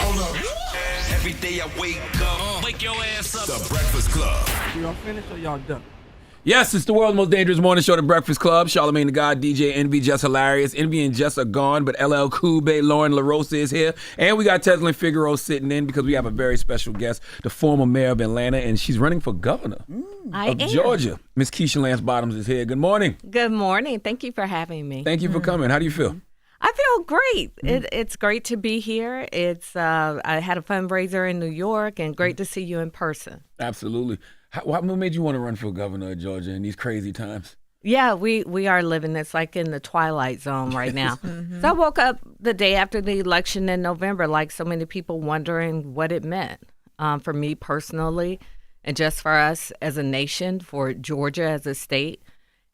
Hold up. Every day I wake up. Wake your ass up. The Breakfast Club. Y'all finished or y'all done? Yes, it's the world's most dangerous morning show, The Breakfast Club. Charlamagne the God, DJ Envy, Jess Hilarious. Envy and Jess are gone, but LL Cool J, Loren LoRosa is here. And we got Teslin Figaro sitting in because we have a very special guest, the former mayor of Atlanta, and she's running for governor of Georgia. Miss Keisha Lance Bottoms is here. Good morning. Good morning. Thank you for having me. Thank you for coming. How do you feel? I feel great. It's great to be here. I had a fundraiser in New York, and great to see you in person. Absolutely. What made you want to run for governor of Georgia in these crazy times? Yeah, we are living this like in the twilight zone right now. So I woke up the day after the election in November, like so many people, wondering what it meant for me personally, and just for us as a nation, for Georgia as a state.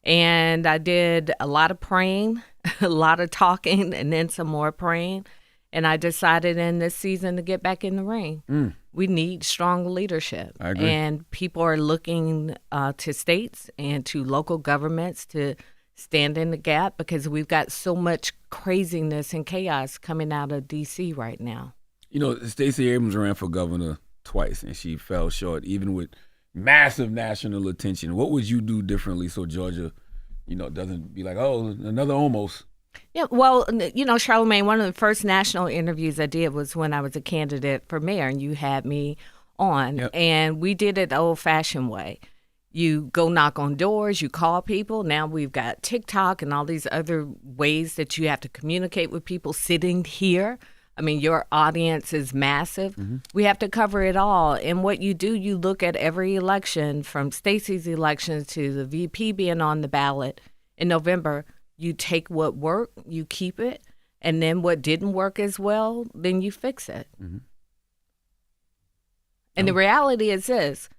And I did a lot of praying, a lot of talking, and then some more praying. And I decided in this season to get back in the ring. We need strong leadership. I agree. And people are looking to states and to local governments to stand in the gap because we've got so much craziness and chaos coming out of D.C. right now. You know, Stacey Abrams ran for governor twice, and she fell short, even with massive national attention. What would you do differently so Georgia, doesn't be like, oh, another almost? Yeah, well, Charlamagne, one of the first national interviews I did was when I was a candidate for mayor, and you had me on. Yep. And we did it the old-fashioned way. You go knock on doors, you call people. Now we've got TikTok and all these other ways that you have to communicate with people sitting here. I mean, your audience is massive. We have to cover it all. And what you do, you look at every election, from Stacey's election to the VP being on the ballot in November. You take what worked, you keep it, and then what didn't work as well, then you fix it. And the reality is this,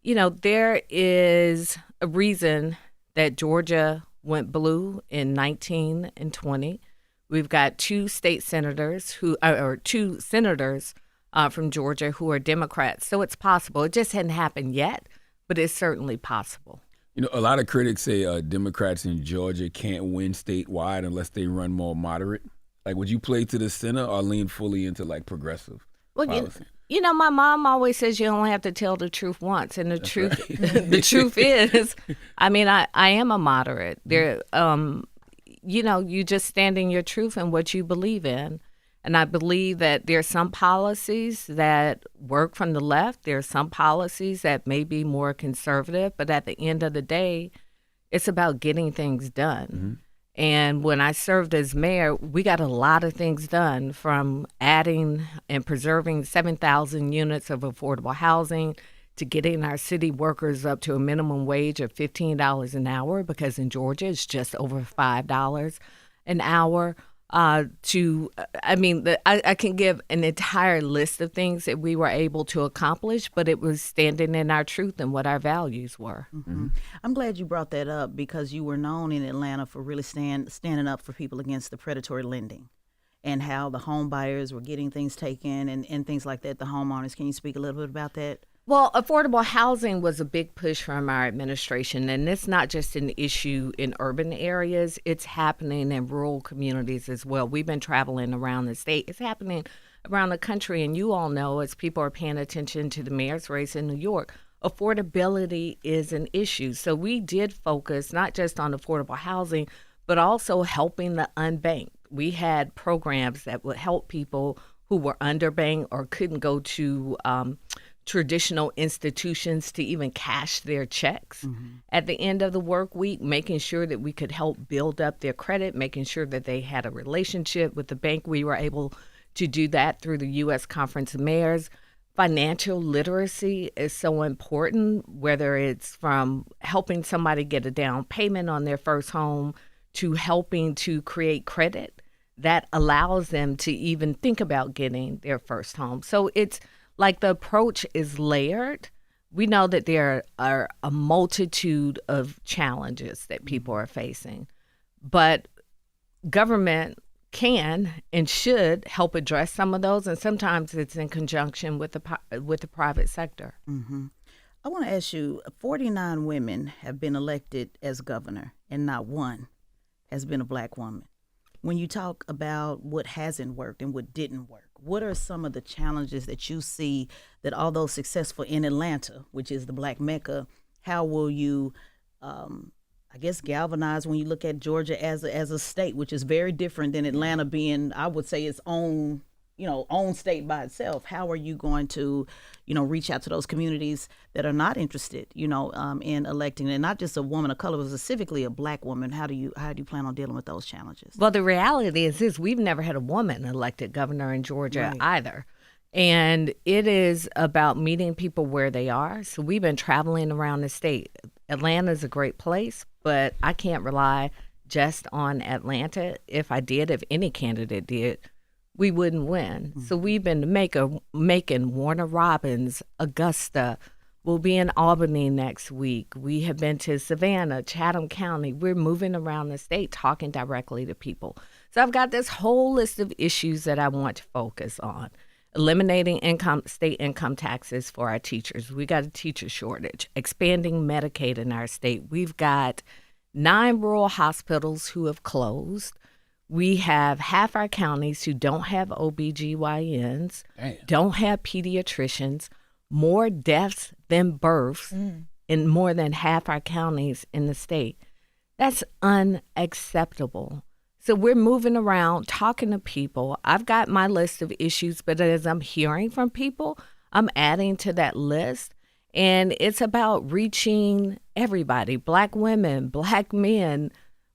there is a reason that Georgia went blue in 19 and 20. We've got two senators from Georgia who are Democrats. So it's possible. It just hadn't happened yet, but it's certainly possible. A lot of critics say Democrats in Georgia can't win statewide unless they run more moderate. Like, would you play to the center or lean fully into, like, progressive policy? My mom always says you only have to tell the truth once. And the the truth is, I am a moderate. There, you just stand in your truth and what you believe in. And I believe that there are some policies that work from the left. There are some policies that may be more conservative. But at the end of the day, it's about getting things done. And when I served as mayor, we got a lot of things done, from adding and preserving 7,000 units of affordable housing to getting our city workers up to a minimum wage of $15 an hour, because in Georgia it's just over $5 an hour. I can give an entire list of things that we were able to accomplish, but it was standing in our truth and what our values were. I'm glad you brought that up, because you were known in Atlanta for really standing up for people against the predatory lending and how the home buyers were getting things taken and things like that, the homeowners. Can you speak a little bit about that? Well, affordable housing was a big push from our administration, and it's not just an issue in urban areas. It's happening in rural communities as well. We've been traveling around the state. It's happening around the country, and you all know, as people are paying attention to the mayor's race in New York, affordability is an issue. So we did focus not just on affordable housing, but also helping the unbanked. We had programs that would help people who were underbanked or couldn't go to traditional institutions to even cash their checks at the end of the work week, making sure that we could help build up their credit, making sure that they had a relationship with the bank. We were able to do that through the U.S. Conference of Mayors. Financial literacy is so important, whether it's from helping somebody get a down payment on their first home to helping to create credit that allows them to even think about getting their first home. So it's like the approach is layered. We know that there are a multitude of challenges that people are facing, but government can and should help address some of those, and sometimes it's in conjunction with the private sector. I want to ask you, 49 women have been elected as governor, and not one has been a black woman. When you talk about what hasn't worked and what didn't work, what are some of the challenges that you see that, although successful in Atlanta, which is the Black Mecca, how will you, I guess, galvanize when you look at Georgia as a state, which is very different than Atlanta being, I would say, its own, own state by itself? How are you going to, reach out to those communities that are not interested, in electing, and not just a woman of color, but specifically a Black woman? How do you plan on dealing with those challenges? Well, the reality is this: we've never had a woman elected governor in Georgia either. And it is about meeting people where they are. So we've been traveling around the state. Atlanta is a great place, but I can't rely just on Atlanta. If any candidate did, we wouldn't win. Mm-hmm. So we've been making Warner Robins, Augusta. We'll be in Albany next week. We have been to Savannah, Chatham County. We're moving around the state, talking directly to people. So I've got this whole list of issues that I want to focus on. Eliminating state income taxes for our teachers. We got a teacher shortage. Expanding Medicaid in our state. We've got 9 rural hospitals who have closed. We have half our counties who don't have OBGYNs, don't have pediatricians, more deaths than births in more than half our counties in the state. That's unacceptable. So we're moving around, talking to people. I've got my list of issues, but as I'm hearing from people, I'm adding to that list. And it's about reaching everybody, Black women, Black men,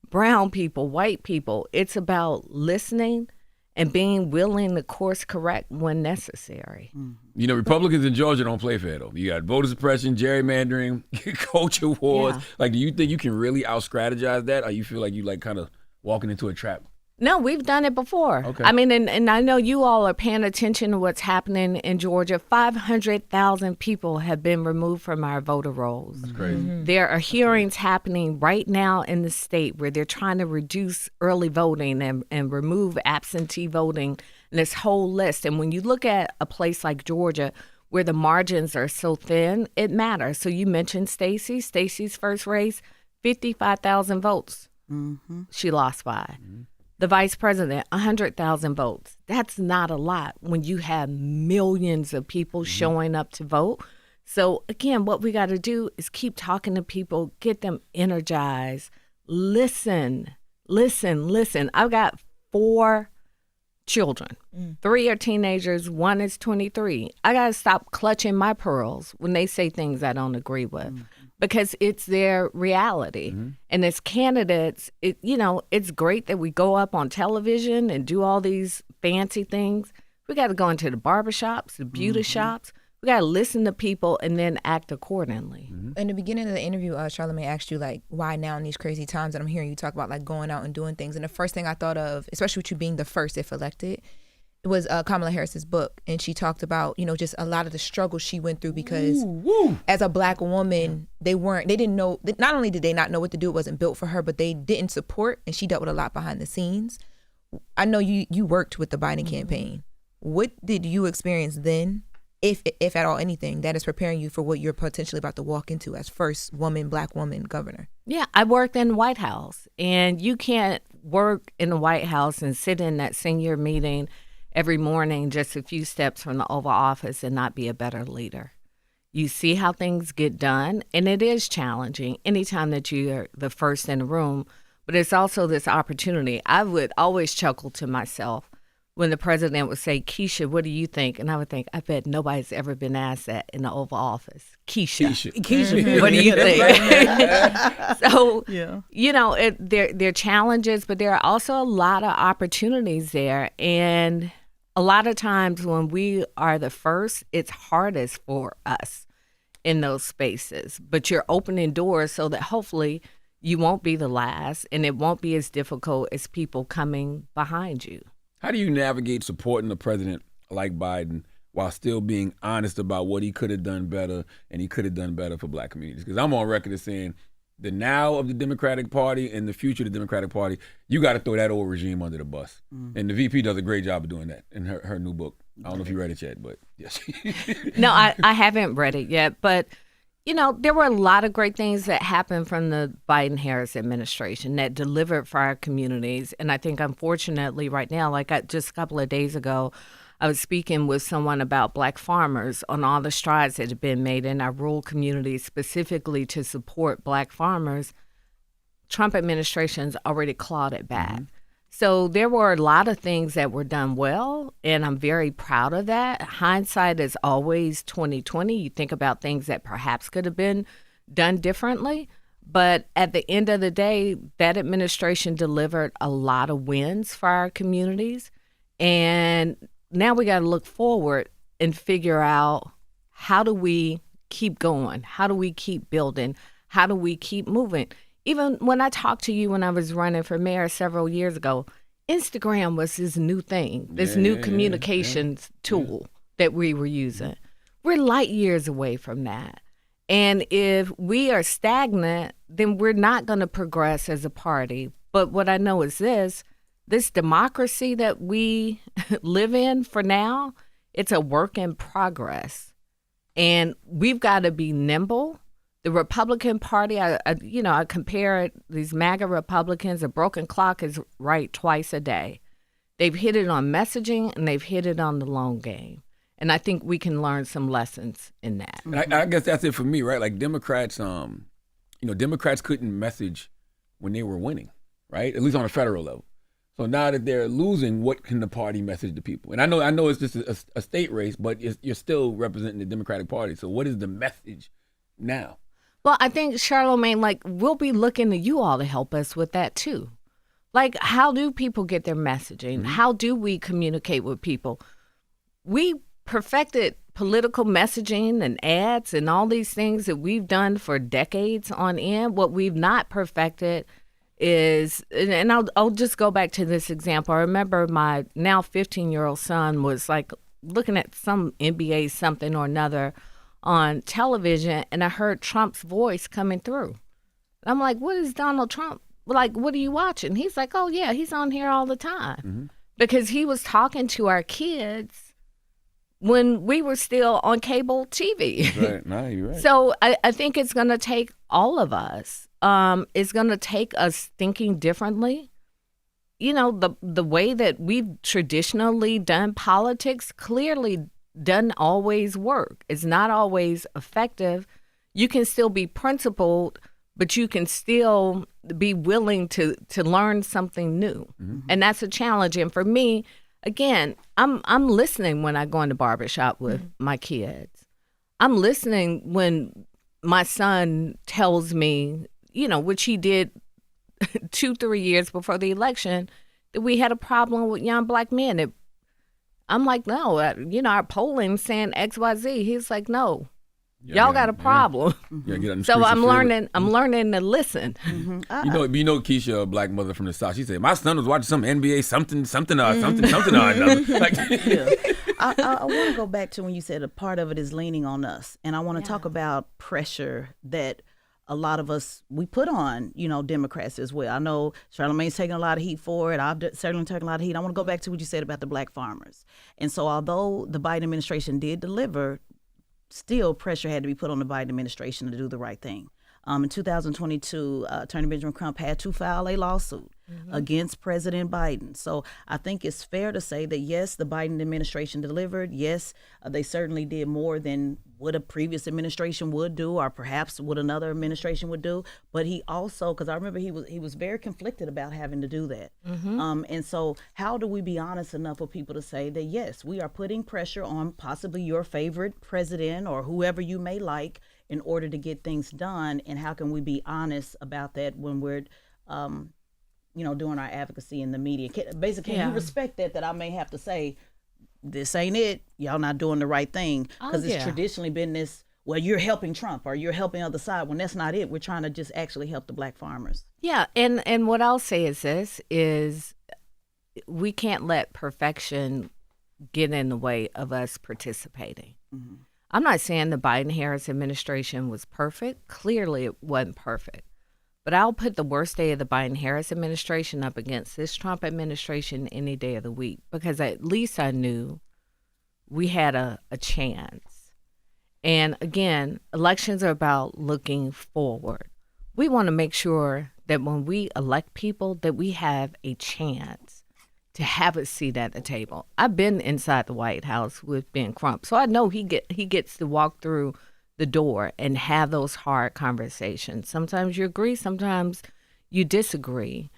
brown people, white people. It's about listening and being willing to course correct when necessary. You know, Republicans in Georgia don't play fair, though. You got voter suppression, gerrymandering, culture wars. Yeah. Like, do you think you can really out-strategize that, or you feel like you, kind of walking into a trap? No, we've done it before. Okay. I mean, and I know you all are paying attention to what's happening in Georgia. 500,000 people have been removed from our voter rolls. That's crazy. There are hearings happening right now in the state where they're trying to reduce early voting and remove absentee voting and this whole list. And when you look at a place like Georgia where the margins are so thin, it matters. So you mentioned Stacey. Stacey's first race, 55,000 votes. She lost by. The vice president, 100,000 votes. That's not a lot when you have millions of people showing up to vote. So again, what we got to do is keep talking to people, get them energized, listen. I've got 4 children. 3 are teenagers, 1 is 23. I got to stop clutching my pearls when they say things I don't agree with. Because it's their reality. And as candidates, it's great that we go up on television and do all these fancy things. We got to go into the barbershops, the beauty shops. We got to listen to people and then act accordingly. In the beginning of the interview, Charlamagne asked you, why now in these crazy times that I'm hearing you talk about, going out and doing things. And the first thing I thought of, especially with you being the first if elected, it was Kamala Harris's book, and she talked about, just a lot of the struggles she went through because as a Black woman, they didn't know, not only did they not know what to do, it wasn't built for her, but they didn't support, and she dealt with a lot behind the scenes. I know you worked with the Biden campaign. What did you experience then, if at all anything, that is preparing you for what you're potentially about to walk into as first Black woman governor? Yeah, I worked in the White House, and you can't work in the White House and sit in that senior meeting every morning just a few steps from the Oval Office and not be a better leader. You see how things get done, and it is challenging anytime that you're the first in the room, but it's also this opportunity. I would always chuckle to myself when the president would say, Keisha, what do you think? And I would think, I bet nobody's ever been asked that in the Oval Office. Keisha. What do you think? So, there are challenges, but there are also a lot of opportunities there. And a lot of times when we are the first, it's hardest for us in those spaces. But you're opening doors so that hopefully you won't be the last, and it won't be as difficult as people coming behind you. How do you navigate supporting a president like Biden while still being honest about what he could have done better, and he could have done better for Black communities? Because I'm on record as saying the now of the Democratic Party and the future of the Democratic Party, you got to throw that old regime under the bus. And the VP does a great job of doing that in her new book. I don't know if you read it yet, but yes. No, I haven't read it yet, but there were a lot of great things that happened from the Biden-Harris administration that delivered for our communities. And I think, unfortunately, right now, just a couple of days ago, I was speaking with someone about Black farmers on all the strides that have been made in our rural communities specifically to support Black farmers. Trump administration's already clawed it back. So there were a lot of things that were done well, and I'm very proud of that. Hindsight is always 20/20. You think about things that perhaps could have been done differently. But at the end of the day, that administration delivered a lot of wins for our communities. And now we got to look forward and figure out, how do we keep going? How do we keep building? How do we keep moving? Even when I talked to you when I was running for mayor several years ago, Instagram was this new thing, this new communications tool that we were using. We're light years away from that. And if we are stagnant, then we're not going to progress as a party. But what I know is this democracy that we live in for now, it's a work in progress. And we've got to be nimble. The Republican Party, I compare these MAGA Republicans, a broken clock is right twice a day. They've hit it on messaging and they've hit it on the long game. And I think we can learn some lessons in that. And I guess that's it for me, right? Like Democrats, Democrats couldn't message when they were winning, right? At least on a federal level. So now that they're losing, what can the party message to people? And I know it's just a state race, but you're still representing the Democratic Party. So what is the message now? Well, I think, Charlamagne, we'll be looking to you all to help us with that too. Like, how do people get their messaging? How do we communicate with people? We perfected political messaging and ads and all these things that we've done for decades on end. What we've not perfected is, and I'll just go back to this example. I remember my now 15-year-old son was like looking at some NBA something or another on television, and I heard Trump's voice coming through. I'm like, what is Donald Trump? Like, what are you watching? He's like, oh, yeah, he's on here all the time. Because he was talking to our kids when we were still on cable TV. That's right. No, you're right. So I think it's going to take all of us. It's going to take us thinking differently. You know, the way that we've traditionally done politics clearly doesn't always work. It's not always effective. You can still be principled, but you can still be willing to learn something new. And that's a challenge. And for me, again, I'm listening when I go in the barbershop with my kids. I'm listening when my son tells me, which he did 2-3 years before the election, that we had a problem with young Black men. I'm like, no, our polling saying XYZ. He's like, no, y'all got a problem. So I'm learning to listen. You know, Keisha, a Black mother from the South, she said, my son was watching some NBA something. Like, I want to go back to when you said a part of it is leaning on us. And I want to talk about pressure that a lot of us, we put on, Democrats as well. I know Charlamagne's taking a lot of heat for it. I've certainly taken a lot of heat. I want to go back to what you said about the Black farmers. And so although the Biden administration did deliver, still pressure had to be put on the Biden administration to do the right thing. In 2022, Attorney Benjamin Crump had to file a lawsuit against President Biden. So I think it's fair to say that, yes, the Biden administration delivered. Yes, they certainly did more than what a previous administration would do, or perhaps what another administration would do. But he also, because I remember he was very conflicted about having to do that. And so how do we be honest enough for people to say that, yes, we are putting pressure on possibly your favorite president or whoever you may like in order to get things done, and how can we be honest about that when we're, doing our advocacy in the media? Basically, can you respect that I may have to say, this ain't it, y'all not doing the right thing, because it's traditionally been this, well, you're helping Trump or you're helping the other side, when that's not it. We're trying to just actually help the Black farmers. Yeah, and what I'll say is this, is we can't let perfection get in the way of us participating. I'm not saying the Biden-Harris administration was perfect. Clearly, it wasn't perfect. But I'll put the worst day of the Biden-Harris administration up against this Trump administration any day of the week, because at least I knew we had a chance. And again, elections are about looking forward. We want to make sure that when we elect people, that we have a chance to have a seat at the table. I've been inside the White House with Ben Crump, so I know he gets to walk through the door and have those hard conversations. Sometimes you agree, sometimes you disagree.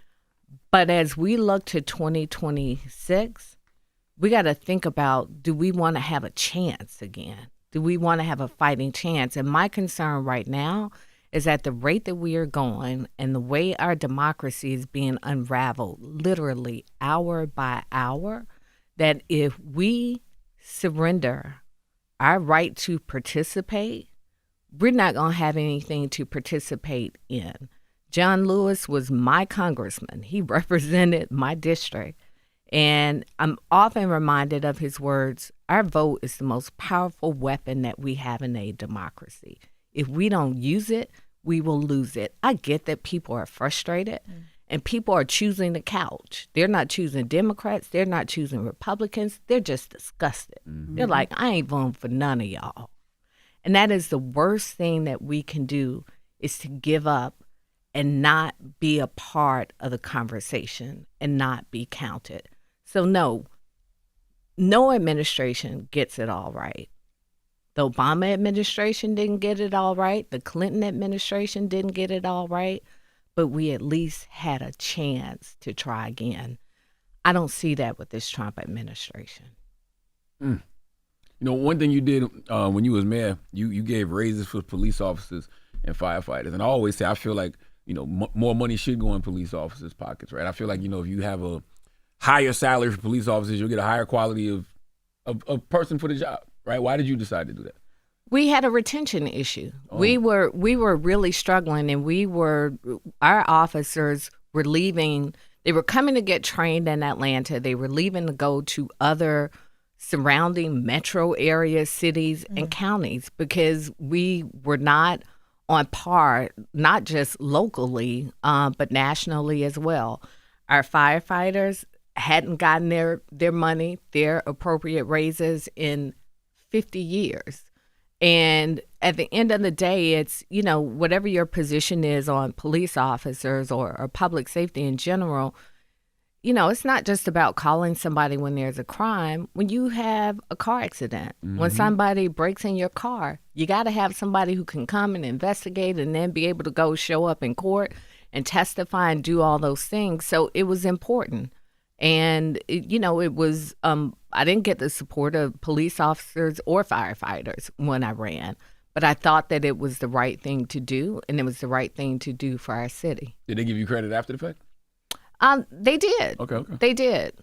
But as we look to 2026, we got to think about, do we want to have a chance again? Do we want to have a fighting chance? And my concern right now is at the rate that we are going and the way our democracy is being unraveled literally hour by hour, that if we surrender our right to participate, we're not going to have anything to participate in. John Lewis was my congressman. He represented my district. And I'm often reminded of his words, our vote is the most powerful weapon that we have in a democracy. If we don't use it, we will lose it. I get that people are frustrated and people are choosing the couch. They're not choosing Democrats. They're not choosing Republicans. They're just disgusted. They're like, I ain't voting for none of y'all. And that is the worst thing that we can do, is to give up and not be a part of the conversation and not be counted. So no administration gets it all right. The Obama administration didn't get it all right. The Clinton administration didn't get it all right. But we at least had a chance to try again. I don't see that with this Trump administration. You know, one thing you did when you was mayor, you gave raises for police officers and firefighters. And I always say, I feel like, you know, more money should go in police officers' pockets, right? I feel like, you know, if you have a higher salary for police officers, you'll get a higher quality of person for the job, right? Why did you decide to do that? We had a retention issue. We were really struggling, and our officers were leaving. They were coming to get trained in Atlanta. They were leaving to go to other surrounding metro area cities and counties because we were not on par, not just locally, but nationally as well. Our firefighters hadn't gotten their money, their appropriate raises in 50 years. And at the end of the day, it's, you know, whatever your position is on police officers or public safety in general, you know, it's not just about calling somebody when there's a crime. When you have a car accident, when somebody breaks in your car, you got to have somebody who can come and investigate and then be able to go show up in court and testify and do all those things. So it was important. And, it was, I didn't get the support of police officers or firefighters when I ran, but I thought that it was the right thing to do, and it was the right thing to do for our city. Did they give you credit after the fact? They did. Okay. They did.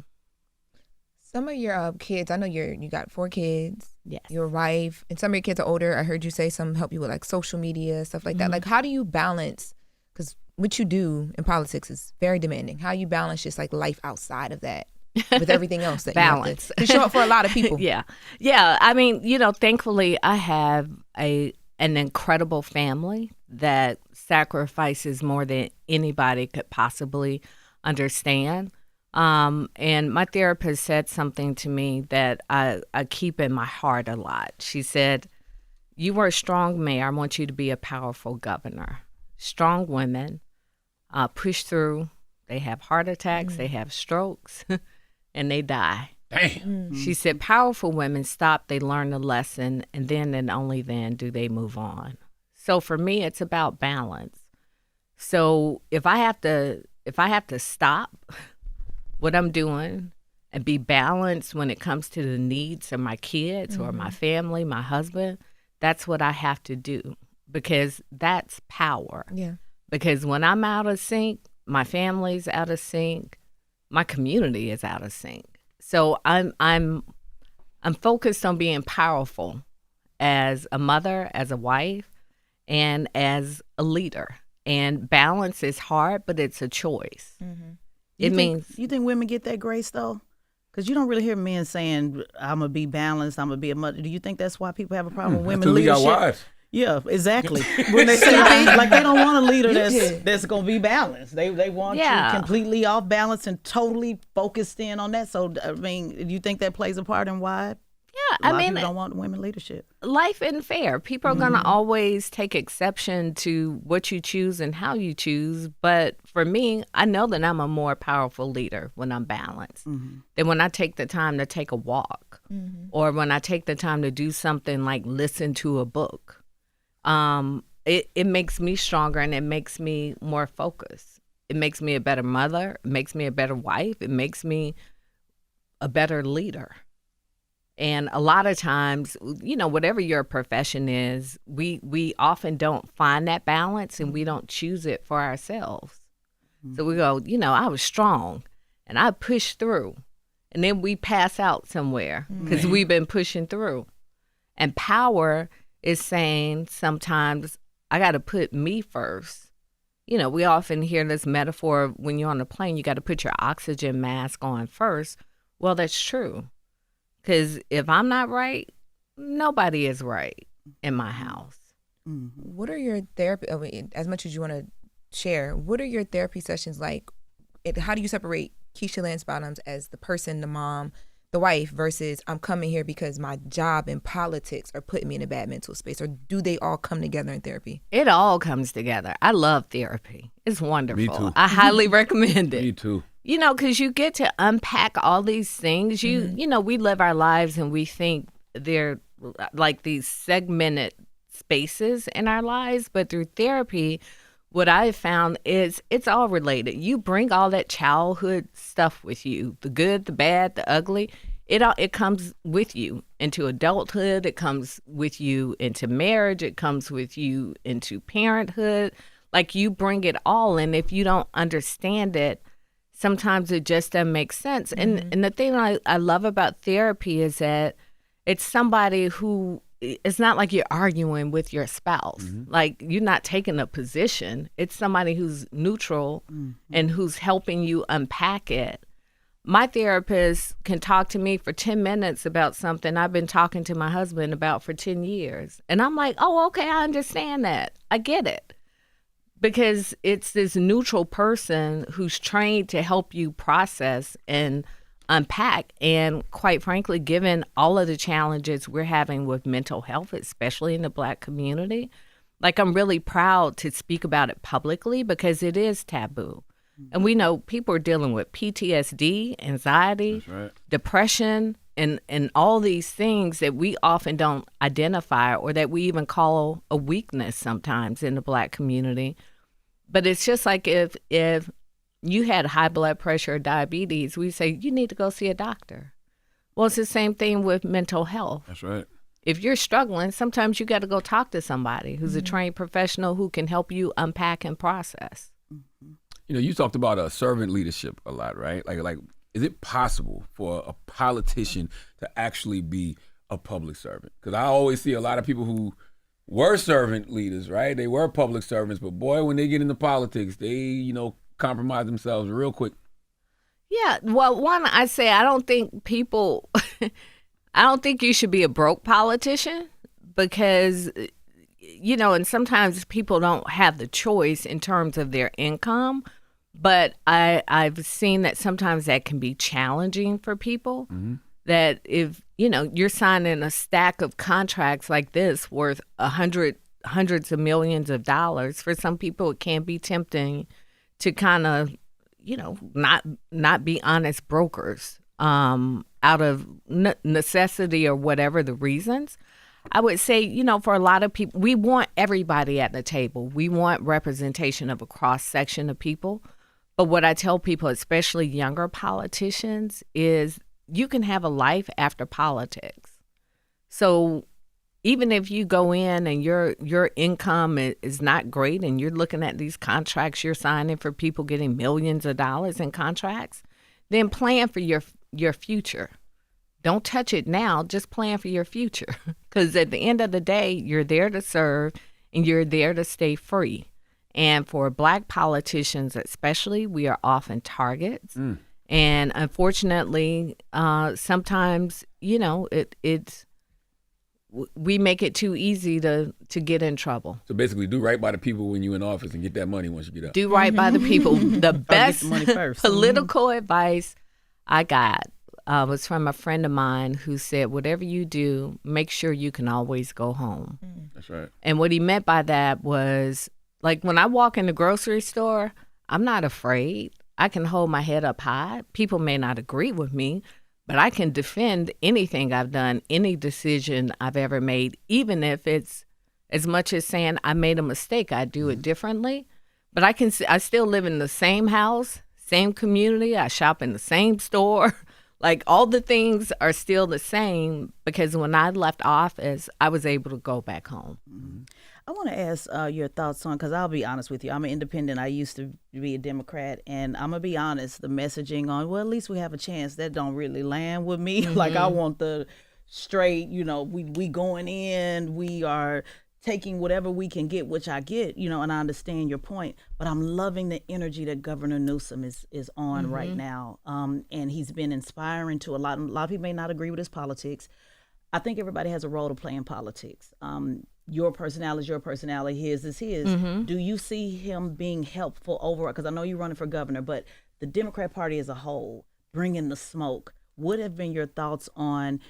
Some of your kids, I know you got 4 kids. Yes. Your wife, and some of your kids are older. I heard you say some help you with like social media, stuff like that. Like, how do you balance, because what you do in politics is very demanding. How you balance just like life outside of that with everything else that balance. You have to show up for a lot of people. Yeah. I mean, thankfully I have an incredible family that sacrifices more than anybody could possibly understand. And my therapist said something to me that I keep in my heart a lot. She said, "You were a strong mayor. I want you to be a powerful governor. Strong women push through. They have heart attacks, they have strokes, and they die." Damn. She said, powerful women stop, they learn the lesson, and then and only then do they move on. So for me, it's about balance. So if I have to stop what I'm doing and be balanced when it comes to the needs of my kids or my family, my husband, that's what I have to do, because that's power. Yeah. Because when I'm out of sync, my family's out of sync, my community is out of sync. So I'm focused on being powerful as a mother, as a wife, and as a leader. And balance is hard, but it's a choice. You think women get that grace though? Because you don't really hear men saying, "I'm gonna be balanced, I'm gonna be a mother." Do you think that's why people have a problem with women leadership? We got wives. Yeah, exactly. When they say things like they don't want a leader that's gonna be balanced. They want you completely off balance and totally focused in on that. So I mean, do you think that plays a part in why Yeah, A lot of people don't want women leadership. life isn't fair. People are going to always take exception to what you choose and how you choose. But for me, I know that I'm a more powerful leader when I'm balanced than when I take the time to take a walk or when I take the time to do something like listen to a book. It makes me stronger and it makes me more focused. It makes me a better mother. It makes me a better wife. It makes me a better leader. And a lot of times, whatever your profession is, we often don't find that balance and we don't choose it for ourselves. So we go, I was strong and I pushed through. And then we pass out somewhere because we've been pushing through. And power is saying sometimes I got to put me first. We often hear this metaphor when you're on a plane, you got to put your oxygen mask on first. Well, that's true. Because if I'm not right, nobody is right in my house. What are your therapy, as much as you want to share, what are your therapy sessions like? How do you separate Keisha Lance Bottoms as the person, the mom, the wife, versus I'm coming here because my job and politics are putting me in a bad mental space? Or do they all come together in therapy? It all comes together. I love therapy. It's wonderful. Me too. I highly recommend it. Me too. Because you get to unpack all these things. We live our lives and we think they're like these segmented spaces in our lives. But through therapy, what I've found is it's all related. You bring all that childhood stuff with you, the good, the bad, the ugly. It comes with you into adulthood. It comes with you into marriage. It comes with you into parenthood. Like you bring it all. And if you don't understand it, sometimes it just doesn't make sense. And the thing I love about therapy is that it's somebody who, it's not like you're arguing with your spouse. Like you're not taking a position. It's somebody who's neutral and who's helping you unpack it. My therapist can talk to me for 10 minutes about something I've been talking to my husband about for 10 years. And I'm like, oh, okay, I understand that. I get it. Because it's this neutral person who's trained to help you process and unpack. And quite frankly, given all of the challenges we're having with mental health, especially in the Black community, like I'm really proud to speak about it publicly because it is taboo. And we know people are dealing with PTSD, anxiety, depression, and all these things that we often don't identify or that we even call a weakness sometimes in the Black community. But it's just like if you had high blood pressure or diabetes, we say, you need to go see a doctor. Well, it's the same thing with mental health. That's right. If you're struggling, sometimes you got to go talk to somebody who's a trained professional who can help you unpack and process. You talked about servant leadership a lot, right? Like, is it possible for a politician to actually be a public servant? Because I always see a lot of people who were servant leaders, right? They were public servants, but boy, when they get into politics, they, compromise themselves real quick. Yeah, well, one, I say I don't think you should be a broke politician because, and sometimes people don't have the choice in terms of their income, but I've seen that sometimes that can be challenging for people. That if, you're signing a stack of contracts like this worth hundreds of millions of dollars, for some people it can be tempting to kind of, not be honest brokers out of necessity or whatever the reasons. I would say, for a lot of people, we want everybody at the table. We want representation of a cross-section of people. But what I tell people, especially younger politicians, is you can have a life after politics. So even if you go in and your income is not great and you're looking at these contracts you're signing for people getting millions of dollars in contracts, then plan for your future. Don't touch it now, just plan for your future. Because at the end of the day, you're there to serve and you're there to stay free. And for Black politicians especially, we are often targets. And unfortunately, sometimes, we make it too easy to get in trouble. So basically, do right by the people when you're in office and get that money once you get up. Do right by the people. The best money first. political advice I got was from a friend of mine who said, whatever you do, make sure you can always go home. That's right. And what he meant by that was, like, when I walk in the grocery store, I'm not afraid. I can hold my head up high. People may not agree with me, but I can defend anything I've done, any decision I've ever made, even if it's as much as saying I made a mistake, I do it differently. But I still live in the same house, same community. I shop in the same store. Like, all the things are still the same because when I left office, I was able to go back home. I want to ask your thoughts on, because I'll be honest with you, I'm an independent. I used to be a Democrat, and I'm going to be honest, the messaging on, well, at least we have a chance, that don't really land with me. Like, I want the straight, we going in, we are taking whatever we can get, which I get, and I understand your point, but I'm loving the energy that Governor Newsom is on right now. And he's been inspiring to a lot of people may not agree with his politics. I think everybody has a role to play in politics. Your personality is your personality, his is his. Do you see him being helpful overall? Because I know you're running for governor, but the Democrat Party as a whole, bringing the smoke, what have been your thoughts on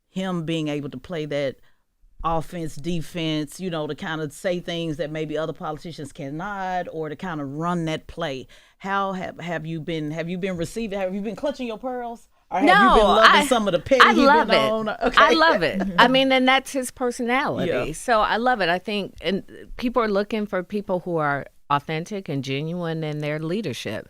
him being able to play that offense, defense, to kind of say things that maybe other politicians cannot, or to kind of run that play? How have you been receiving? Have you been clutching your pearls? Or have you been loving some of the petty I love it. on? Okay. I love it. I mean, and that's his personality. Yeah. So I love it. I think, and people are looking for people who are authentic and genuine in their leadership.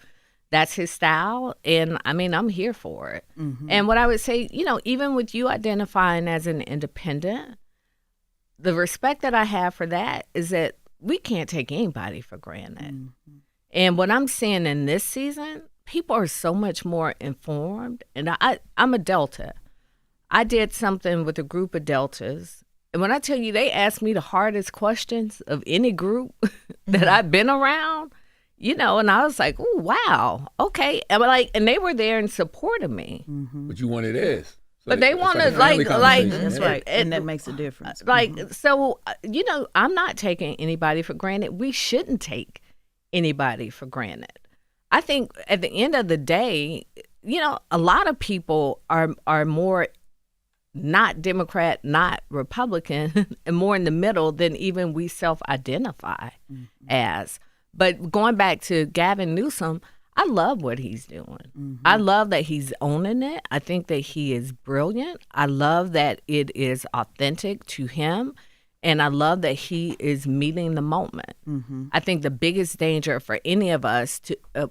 That's his style. And I mean, I'm here for it. And what I would say, even with you identifying as an independent, the respect that I have for that is that we can't take anybody for granted. And what I'm seeing in this season, people are so much more informed. And I'm a Delta. I did something with a group of Deltas. And when I tell you, they asked me the hardest questions of any group that I've been around, and I was like, oh, wow. Okay. And they were there in support of me. But you wanted this. So but they want to like That's right. And that makes a difference. So, I'm not taking anybody for granted. We shouldn't take anybody for granted. I think at the end of the day, a lot of people are more not Democrat, not Republican, and more in the middle than even we self-identify as. But going back to Gavin Newsom, I love what he's doing. I love that he's owning it. I think that he is brilliant. I love that it is authentic to him. And I love that he is meeting the moment. I think the biggest danger for any of us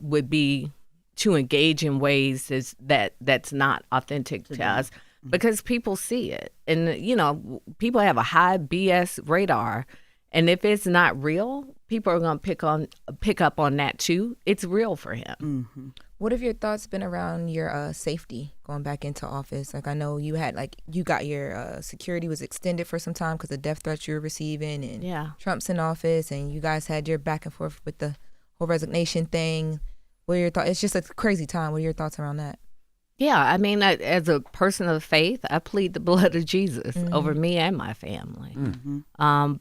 would be to engage in ways that's not authentic to us, because people see it. And, people have a high BS radar. And if it's not real, people are going to pick up on that too. It's real for him. What have your thoughts been around your safety going back into office? Like, I know you had, you got your security was extended for some time because of death threats you were receiving, and Trump's in office, and you guys had your back and forth with the whole resignation thing. What are your thoughts? It's just a crazy time. What are your thoughts around that? Yeah, I mean, as a person of faith, I plead the blood of Jesus over me and my family,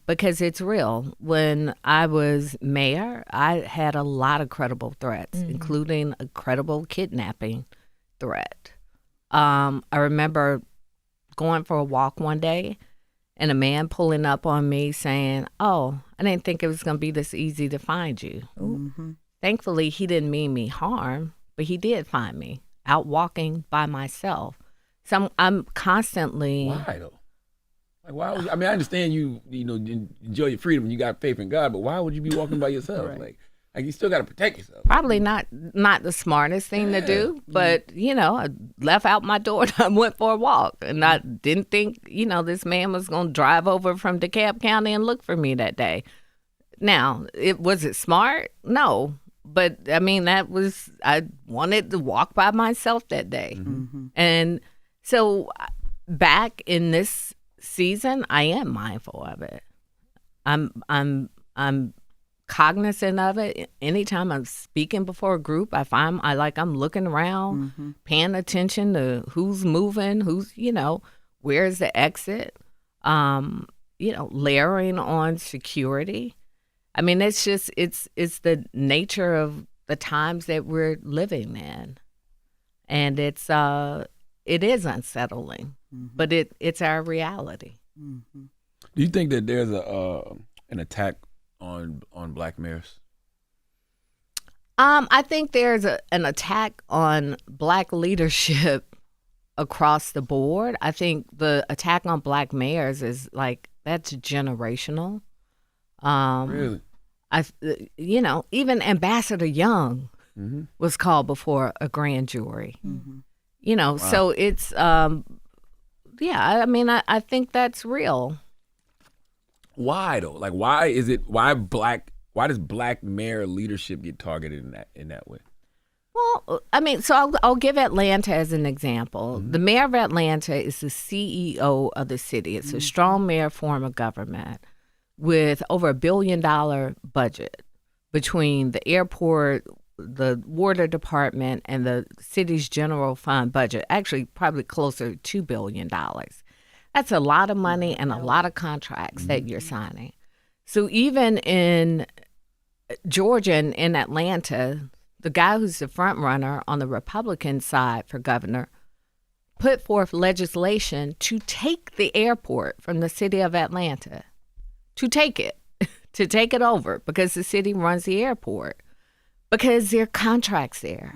because it's real. When I was mayor, I had a lot of credible threats, including a credible kidnapping threat. I remember going for a walk one day and a man pulling up on me saying, "Oh, I didn't think it was going to be this easy to find you." Thankfully, he didn't mean me harm, but he did find me out walking by myself. So I'm constantly. Why though? Like, why? I mean, I understand you enjoy your freedom and you got faith in God, but why would you be walking by yourself? Like you still got to protect yourself. Probably not the smartest thing to do, but I left out my door and I went for a walk, and I didn't think this man was going to drive over from DeKalb County and look for me that day. Now, was it smart? No. But I mean, I wanted to walk by myself that day. And so back in this season, I am mindful of it. I'm cognizant of it. Anytime I'm speaking before a group, I'm looking around, paying attention to who's moving, where's the exit, layering on security. I mean, it's the nature of the times that we're living in. And it's it is unsettling, but it's our reality. Do you think that there's an attack on black mayors? I think there's an attack on black leadership across the board. I think the attack on black mayors is like, that's generational. Really? Even Ambassador Young was called before a grand jury. So it's, I think that's real. Why though? Like, why does black mayor leadership get targeted in that way? Well, so I'll give Atlanta as an example. The mayor of Atlanta is the CEO of the city. It's a strong mayor form of government with over $1 billion budget between the airport, the water department, and the city's general fund budget. Actually, probably closer to $2 billion. That's a lot of money and a lot of contracts that you're signing. So even in Georgia and in Atlanta, the guy who's the front runner on the Republican side for governor put forth legislation to take the airport from the city of Atlanta, to take it over because the city runs the airport, because there are contracts there.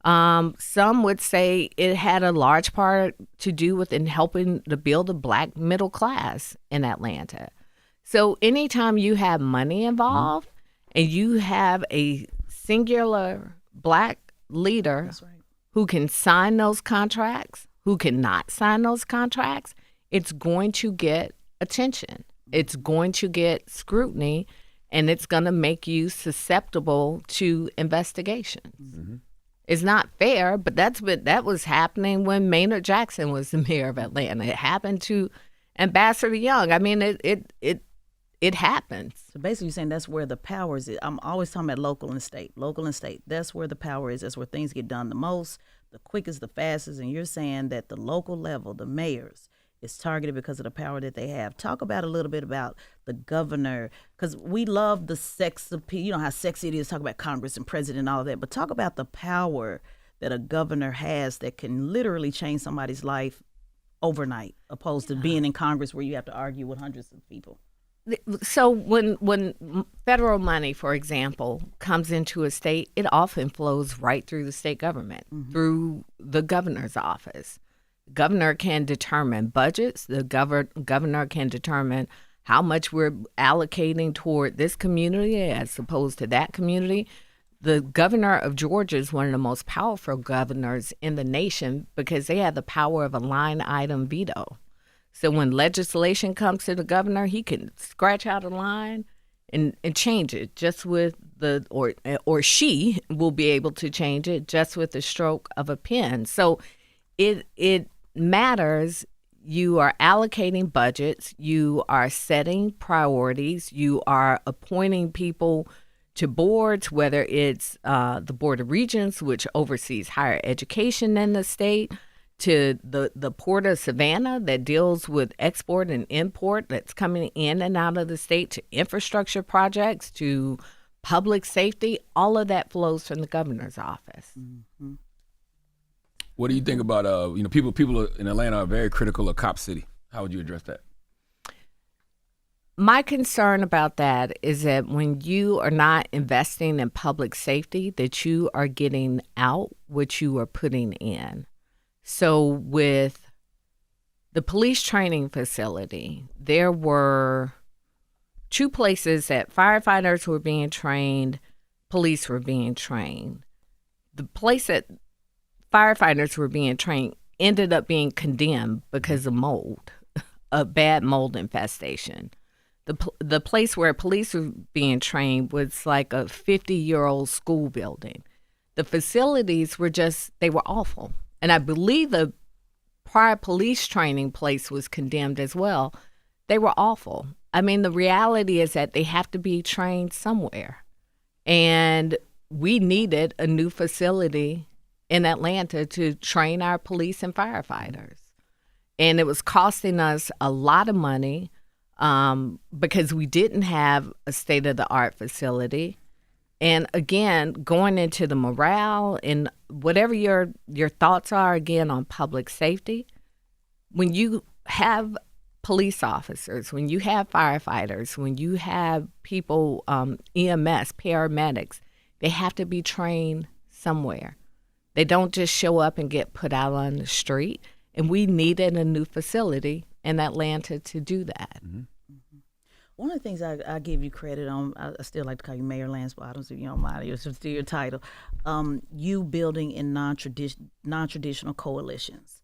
Some would say it had a large part to do with in helping to build a black middle class in Atlanta. So anytime you have money involved and you have a singular black leader who can sign those contracts, who cannot sign those contracts, it's going to get attention. It's going to get scrutiny, and it's going to make you susceptible to investigations. It's not fair, but that was happening when Maynard Jackson was the mayor of Atlanta. It happened to Ambassador Young. I mean, it happens. So basically, you're saying that's where the power is. I'm always talking about local and state. Local and state. That's where the power is. That's where things get done the most, the quickest, the fastest. And you're saying that the local level, the mayors, is targeted because of the power that they have. Talk about a little bit about the governor, because we love the sex appeal. You know how sexy it is to talk about Congress and president and all of that. But talk about the power that a governor has that can literally change somebody's life overnight, opposed to being in Congress where you have to argue with hundreds of people. So when federal money, for example, comes into a state, it often flows right through the state government, through the governor's office. Governor can determine budgets. The governor can determine how much we're allocating toward this community as opposed to that community. The governor of Georgia is one of the most powerful governors in the nation because they have the power of a line item veto. So when legislation comes to the governor, he can scratch out a line and change it just with or she will be able to change it just with the stroke of a pen. So it matters. You are allocating budgets. You are setting priorities. You are appointing people to boards, whether it's the Board of Regents, which oversees higher education in the state, to the Port of Savannah that deals with export and import that's coming in and out of the state, to infrastructure projects, to public safety. All of that flows from the governor's office. What do you think about people in Atlanta are very critical of Cop City? How would you address that? My concern about that is that when you are not investing in public safety, that you are getting out what you are putting in. So with the police training facility, there were 2 places that firefighters were being trained, police were being trained. The place that firefighters were being trained ended up being condemned because of mold, a bad mold infestation. The place where police were being trained was like a 50-year-old school building. The facilities were they were awful. And I believe the prior police training place was condemned as well. They were awful. I mean, the reality is that they have to be trained somewhere. And we needed a new facility in Atlanta to train our police and firefighters. And it was costing us a lot of money because we didn't have a state-of-the-art facility. And again, going into the morale and whatever your thoughts are, again, on public safety, when you have police officers, when you have firefighters, when you have people, EMS, paramedics, they have to be trained somewhere. They don't just show up and get put out on the street. And we needed a new facility in Atlanta to do that. Mm-hmm. One of the things I give you credit on, I still like to call you Mayor Lance Bottoms, if you don't mind, it's still your title, you building in non-traditional coalitions.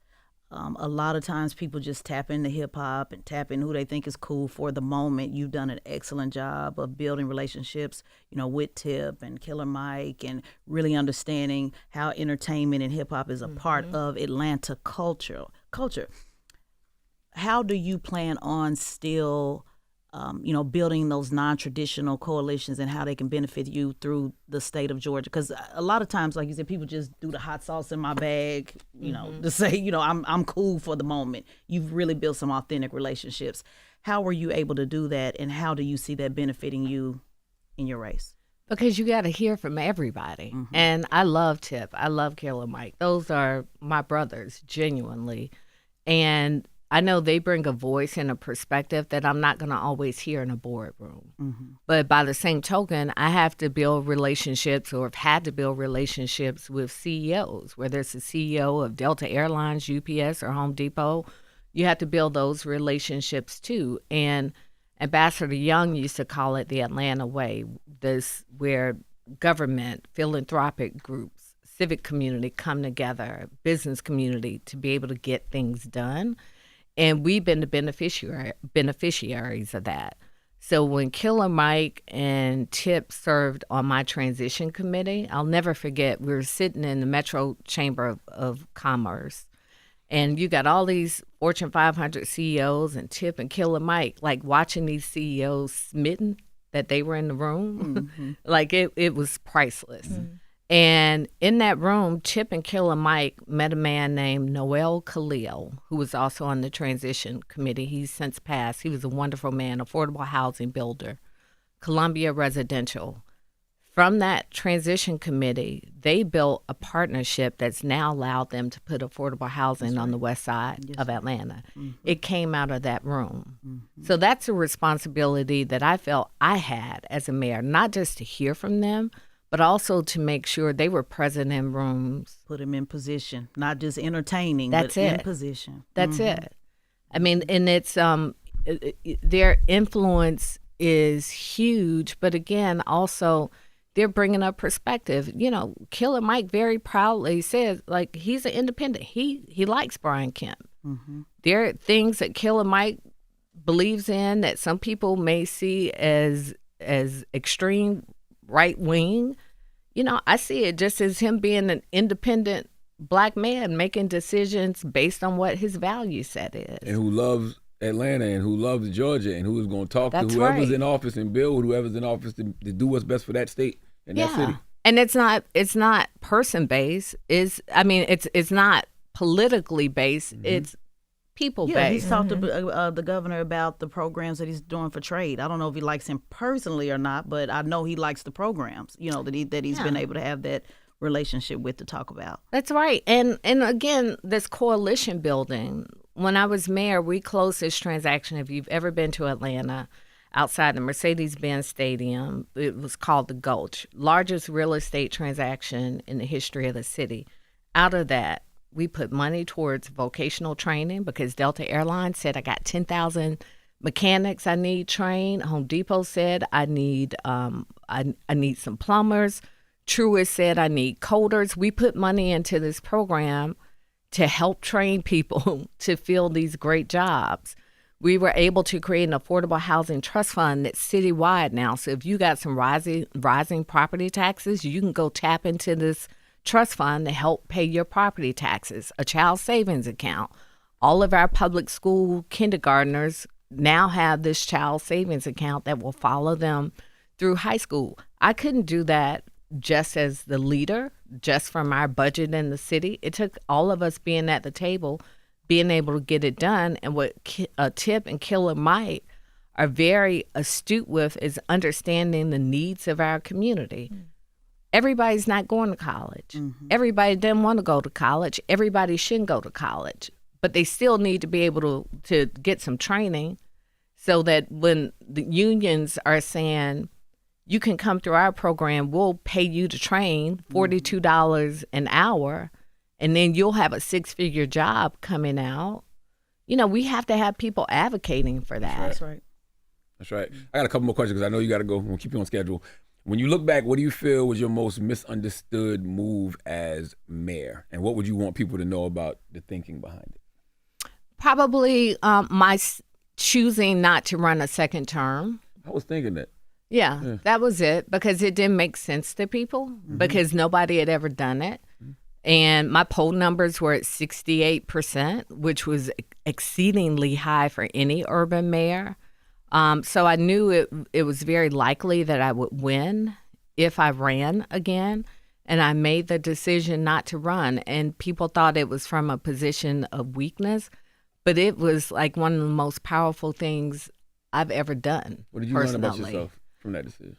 A lot of times people just tap into hip-hop and tap in who they think is cool for the moment. You've done an excellent job of building relationships, with Tip and Killer Mike, and really understanding how entertainment and hip-hop is a part of Atlanta culture. How do you plan on still building those non-traditional coalitions and how they can benefit you through the state of Georgia? Because a lot of times, like you said, people just do the hot sauce in my bag, to say, I'm cool for the moment. You've really built some authentic relationships. How were you able to do that, and how do you see that benefiting you in your race? Because you got to hear from everybody. And I love Tip. I love Killer Mike. Those are my brothers, genuinely. And I know they bring a voice and a perspective that I'm not going to always hear in a boardroom. But by the same token, I have to build relationships, or have had to build relationships with CEOs, whether it's the CEO of Delta Airlines, UPS, or Home Depot. You have to build those relationships too. And Ambassador Young used to call it the Atlanta way, where government, philanthropic groups, civic community come together, business community, to be able to get things done. And we've been the beneficiaries of that. So when Killer Mike and Tip served on my transition committee, I'll never forget, we were sitting in the Metro Chamber of Commerce, and you got all these Fortune 500 CEOs and Tip and Killer Mike, like watching these CEOs smitten that they were in the room. Like it was priceless. And in that room, Tip and Killer Mike met a man named Noel Khalil, who was also on the transition committee. He's since passed. He was a wonderful man, affordable housing builder, Columbia Residential. From that transition committee, they built a partnership that's now allowed them to put affordable housing on the west side of Atlanta. It came out of that room. So that's a responsibility that I felt I had as a mayor, not just to hear from them, but also to make sure they were present in rooms. Put them in position, not just entertaining, but in position. That's it. I mean, and it's their influence is huge, but again, also they're bringing up perspective. Killer Mike very proudly says, like, he's an independent. He likes Brian Kemp. There are things that Killer Mike believes in that some people may see as extreme right wing. I see it just as him being an independent Black man making decisions based on what his value set is. And who loves Atlanta, and who loves Georgia, and who is going to talk That's to whoever's right. in office and build whoever's in office to do what's best for that state and that city. And it's not person based. It's not politically based. It's people based. Yeah, he's talked to the governor about the programs that he's doing for trade. I don't know if he likes him personally or not, but I know he likes the programs, that he's been able to have that relationship with to talk about. That's right. And again, this coalition building, when I was mayor, we closed this transaction. If you've ever been to Atlanta, outside the Mercedes-Benz Stadium, it was called the Gulch, largest real estate transaction in the history of the city. Out of that, we put money towards vocational training because Delta Airlines said, I got 10,000 mechanics I need trained. Home Depot said, I need some plumbers. Truist said, I need coders. We put money into this program to help train people to fill these great jobs. We were able to create an affordable housing trust fund that's citywide now. So if you got some rising property taxes, you can go tap into this trust fund to help pay your property taxes, a child savings account. All of our public school kindergartners now have this child savings account that will follow them through high school. I couldn't do that just as the leader, just from our budget in the city. It took all of us being at the table, being able to get it done. And what Tip and Killer Mike are very astute with is understanding the needs of our community. Everybody's not going to college. Everybody doesn't want to go to college. Everybody shouldn't go to college. But they still need to be able to get some training so that when the unions are saying, you can come through our program, we'll pay you to train $42 an hour, and then you'll have a 6-figure job coming out. You know, we have to have people advocating for that. That's right. That's right. I got a couple more questions because I know you got to go. We'll keep you on schedule. When you look back, what do you feel was your most misunderstood move as mayor? And what would you want people to know about the thinking behind it? Probably my choosing not to run a second term. I was thinking that. Yeah, that was it, because it didn't make sense to people because nobody had ever done it. And my poll numbers were at 68%, which was exceedingly high for any urban mayor. So I knew it was very likely that I would win if I ran again. And I made the decision not to run. And people thought it was from a position of weakness, but it was like one of the most powerful things I've ever done. What did you learn about yourself from that decision?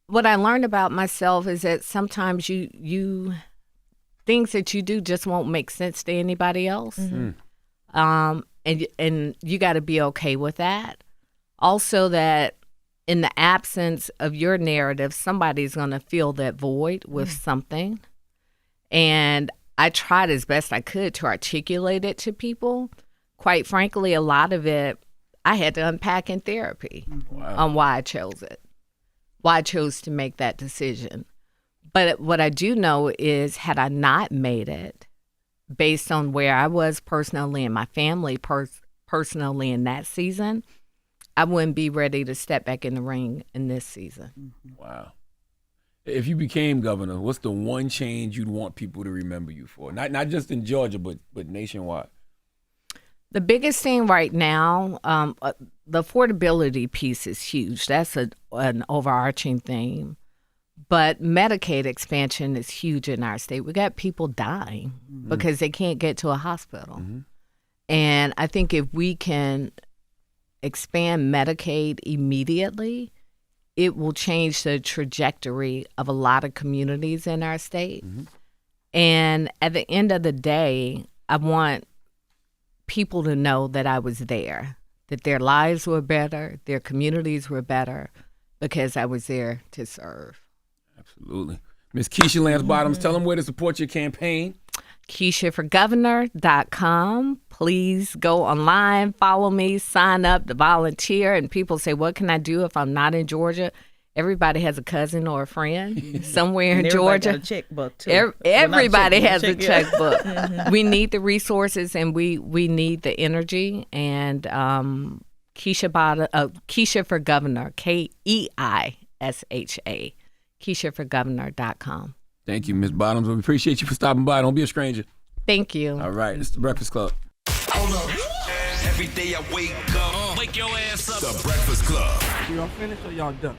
What I learned about myself is that sometimes you things that you do just won't make sense to anybody else. And you got to be okay with that. Also, that in the absence of your narrative, somebody's going to fill that void with something. And I tried as best I could to articulate it to people. Quite frankly, a lot of it I had to unpack in therapy on why I chose it, why I chose to make that decision. But what I do know is, had I not made it, based on where I was personally and my family personally in that season, I wouldn't be ready to step back in the ring in this season. Wow. If you became governor, what's the one change you'd want people to remember you for? Not just in Georgia, but nationwide. The biggest thing right now, the affordability piece is huge. That's an overarching theme. But Medicaid expansion is huge in our state. We got people dying because they can't get to a hospital. And I think if we can expand Medicaid immediately, it will change the trajectory of a lot of communities in our state. And at the end of the day, I want people to know that I was there, that their lives were better, their communities were better, because I was there to serve. Absolutely. Miss Keisha Lance Bottoms, tell them where to support your campaign. KeishaForGovernor.com. Please go online, follow me, sign up to volunteer. And people say, what can I do if I'm not in Georgia? Everybody has a cousin or a friend somewhere in Georgia. Got a checkbook too. Everybody has a checkbook. We need the resources and we need the energy. And Keisha for Governor, KEISHA, KeishaForGovernor.com. Thank you, Ms. Bottoms. We appreciate you for stopping by. Don't be a stranger. Thank you. All right, it's The Breakfast Club. Hold up. Every day I wake up, wake your ass up. The Breakfast Club. Y'all finished or y'all done?